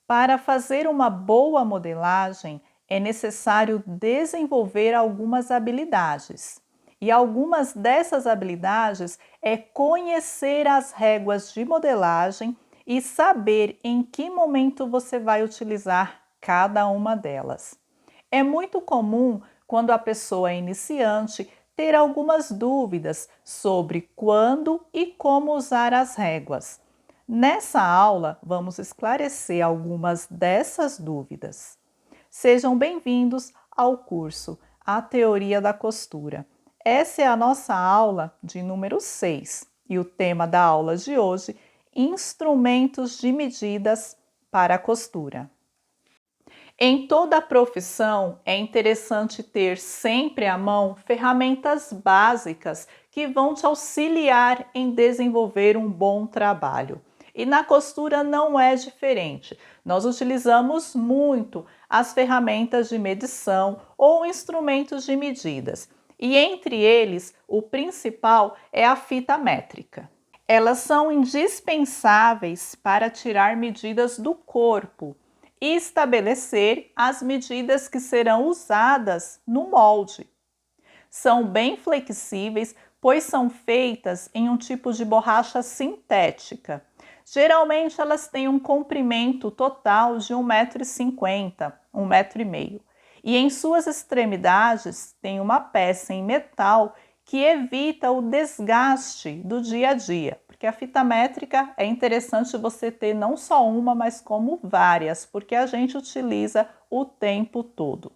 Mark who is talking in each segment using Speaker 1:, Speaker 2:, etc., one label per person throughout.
Speaker 1: Para fazer uma boa modelagem, é necessário desenvolver algumas habilidades. E algumas dessas habilidades é conhecer as réguas de modelagem e saber em que momento você vai utilizar cada uma delas. É muito comum, quando a pessoa é iniciante, ter algumas dúvidas sobre quando e como usar as réguas. Nessa aula, vamos esclarecer algumas dessas dúvidas. Sejam bem-vindos ao curso A Teoria da Costura. Essa é a nossa aula de número 6 e o tema da aula de hoje: instrumentos de medidas para a costura. Em toda profissão, é interessante ter sempre à mão ferramentas básicas que vão te auxiliar em desenvolver um bom trabalho. E na costura não é diferente. Nós utilizamos muito as ferramentas de medição ou instrumentos de medidas. E entre eles, o principal é a fita métrica. Elas são indispensáveis para tirar medidas do corpo e estabelecer as medidas que serão usadas no molde. São bem flexíveis, pois são feitas em um tipo de borracha sintética. Geralmente elas têm um comprimento total de 1,50 m, 1,5 m. E em suas extremidades tem uma peça em metal que evita o desgaste do dia a dia. Porque a fita métrica é interessante você ter não só uma, mas como várias, porque a gente utiliza o tempo todo.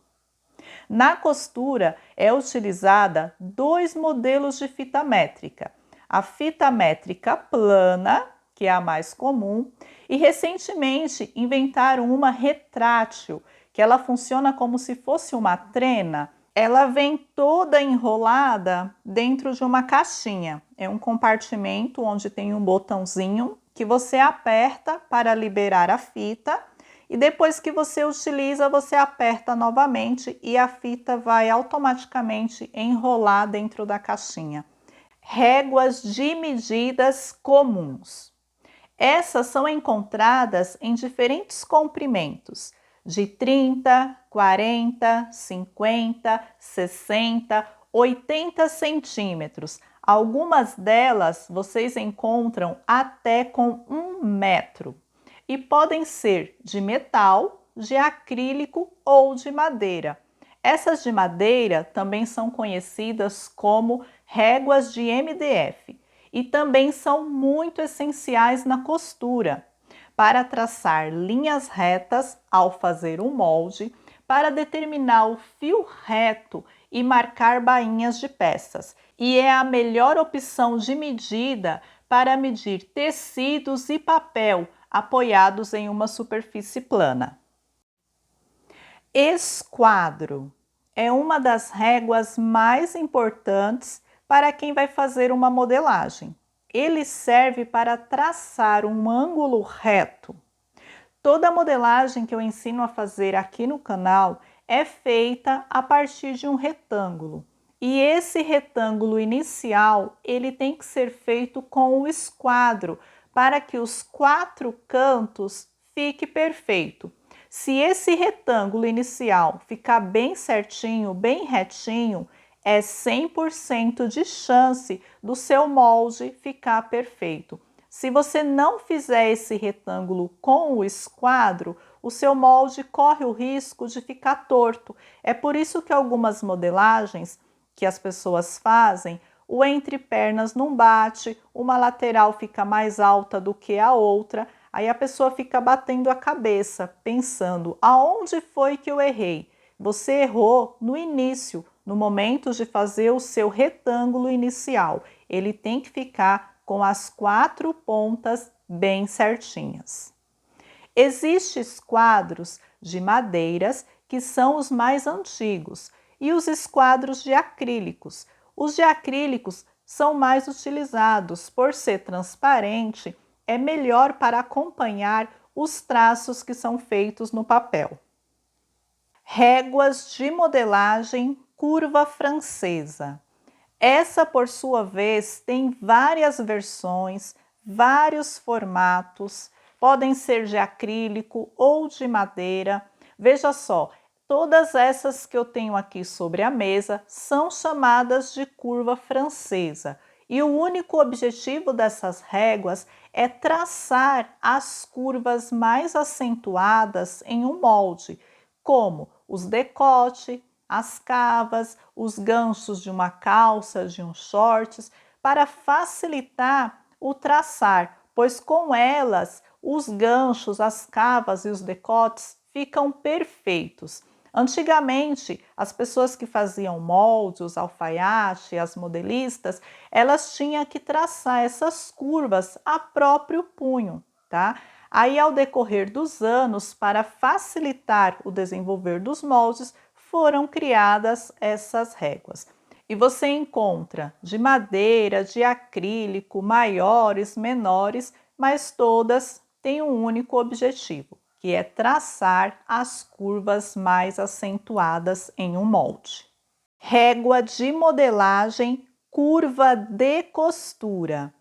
Speaker 1: Na costura é utilizada dois modelos de fita métrica. A fita métrica plana, que é a mais comum, e recentemente inventaram uma retrátil, que ela funciona como se fosse uma trena. Ela vem toda enrolada dentro de uma caixinha. É um compartimento onde tem um botãozinho que você aperta para liberar a fita e depois que você utiliza, você aperta novamente e a fita vai automaticamente enrolar dentro da caixinha. Réguas de medidas comuns. Essas são encontradas em diferentes comprimentos, de 30, 40, 50, 60, 80 centímetros. Algumas delas vocês encontram até com 1 metro e podem ser de metal, de acrílico ou de madeira. Essas de madeira também são conhecidas como réguas de MDF e também são muito essenciais na costura, para traçar linhas retas ao fazer um molde, para determinar o fio reto e marcar bainhas de peças. E é a melhor opção de medida para medir tecidos e papel apoiados em uma superfície plana. Esquadro é uma das réguas mais importantes para quem vai fazer uma modelagem. Ele serve para traçar um ângulo reto. Toda a modelagem que eu ensino a fazer aqui no canal é feita a partir de um retângulo. E esse retângulo inicial, ele tem que ser feito com o esquadro, para que os 4 cantos fique perfeito. Se esse retângulo inicial ficar bem certinho, bem retinho, é 100% de chance do seu molde ficar perfeito. Se você não fizer esse retângulo com o esquadro, o seu molde corre o risco de ficar torto. É por isso que algumas modelagens que as pessoas fazem, o entrepernas não bate, uma lateral fica mais alta do que a outra, aí a pessoa fica batendo a cabeça, pensando, aonde foi que eu errei? Você errou no início, no momento de fazer o seu retângulo inicial. Ele tem que ficar com as 4 pontas bem certinhas. Existem esquadros de madeiras que são os mais antigos e os esquadros de acrílicos. Os de acrílicos são mais utilizados por ser transparente, é melhor para acompanhar os traços que são feitos no papel. Réguas de modelagem curva francesa. Essa, por sua vez, tem várias versões, vários formatos. podem ser de acrílico ou de madeira. Veja só, todas essas que eu tenho aqui sobre a mesa são chamadas de curva francesa. E o único objetivo dessas réguas é traçar as curvas mais acentuadas em um molde, como os decote, as cavas, os ganchos de uma calça, de um shorts, para facilitar o traçar, pois com elas os ganchos, as cavas e os decotes ficam perfeitos. Antigamente, as pessoas que faziam moldes, os alfaiates, as modelistas, elas tinham que traçar essas curvas a próprio punho, tá? Aí, ao decorrer dos anos, para facilitar o desenvolver dos moldes, foram criadas essas réguas. E você encontra de madeira, de acrílico, maiores, menores, mas todas têm um único objetivo, que é traçar as curvas mais acentuadas em um molde. Régua de modelagem, curva de costura.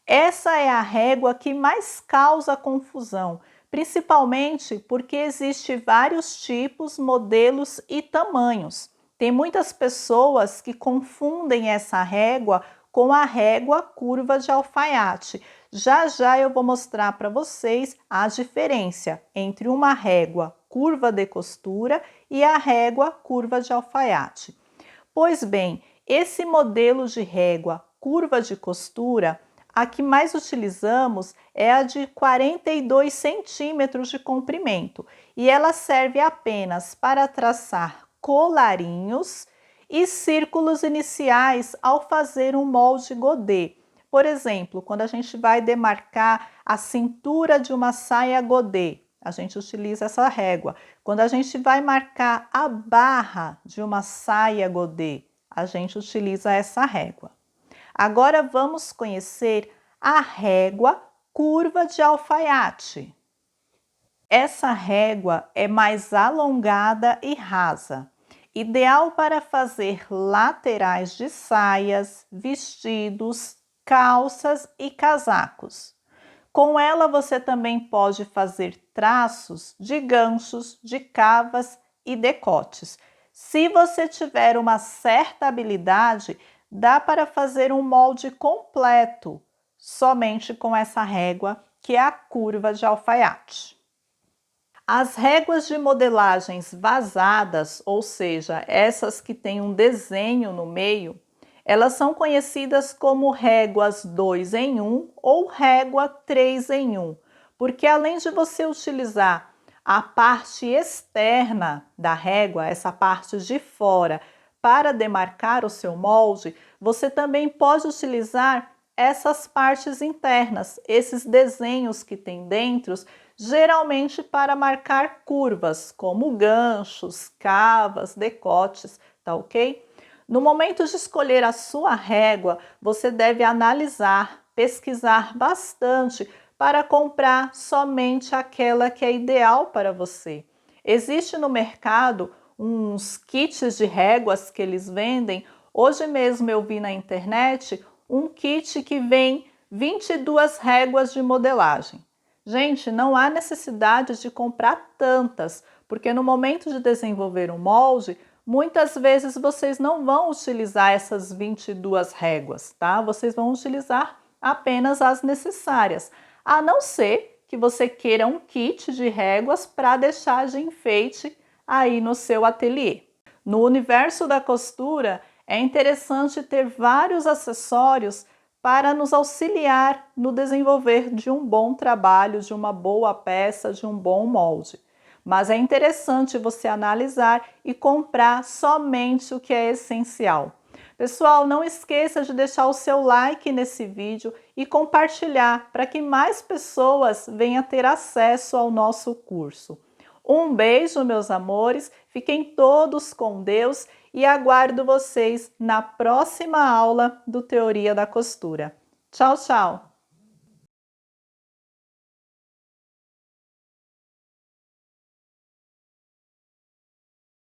Speaker 1: Essa é a régua que mais causa confusão, principalmente porque existem vários tipos, modelos e tamanhos. Tem muitas pessoas que confundem essa régua com a régua curva de alfaiate. Já já eu vou mostrar para vocês a diferença entre uma régua curva de costura e a régua curva de alfaiate. Pois bem, esse modelo de régua curva de costura, a que mais utilizamos é a de 42 centímetros de comprimento e ela serve apenas para traçar colarinhos e círculos iniciais ao fazer um molde godê. Por exemplo, quando a gente vai demarcar a cintura de uma saia godê, a gente utiliza essa régua. Quando a gente vai marcar a barra de uma saia godê, a gente utiliza essa régua. Agora vamos conhecer a régua curva de alfaiate. Essa régua é mais alongada e rasa, ideal para fazer laterais de saias, vestidos, calças e casacos. Com ela você também pode fazer traços de ganchos, de cavas e decotes. Se você tiver uma certa habilidade, dá para fazer um molde completo, somente com essa régua, que é a curva de alfaiate. As réguas de modelagens vazadas, ou seja, essas que têm um desenho no meio, elas são conhecidas como réguas 2 em 1 ou régua 3 em 1, porque além de você utilizar a parte externa da régua, essa parte de fora, para demarcar o seu molde, você também pode utilizar essas partes internas, esses desenhos que tem dentro, geralmente para marcar curvas, como ganchos, cavas, decotes, tá ok? No momento de escolher a sua régua, você deve analisar, pesquisar bastante para comprar somente aquela que é ideal para você. Existe no mercado uns kits de réguas que eles vendem. Hoje mesmo eu vi na internet um kit que vem 22 réguas de modelagem. Gente, não há necessidade de comprar tantas, porque no momento de desenvolver um molde, muitas vezes vocês não vão utilizar essas 22 réguas, tá? Vocês vão utilizar apenas as necessárias, a não ser que você queira um kit de réguas para deixar de enfeite aí no seu ateliê. No universo da costura, é interessante ter vários acessórios para nos auxiliar no desenvolver de um bom trabalho, de uma boa peça, de um bom molde. Mas é interessante você analisar e comprar somente o que é essencial. Pessoal, não esqueça de deixar o seu like nesse vídeo e compartilhar para que mais pessoas venham ter acesso ao nosso curso. Um beijo, meus amores, fiquem todos com Deus e aguardo vocês na próxima aula do Teoria da Costura. Tchau, tchau!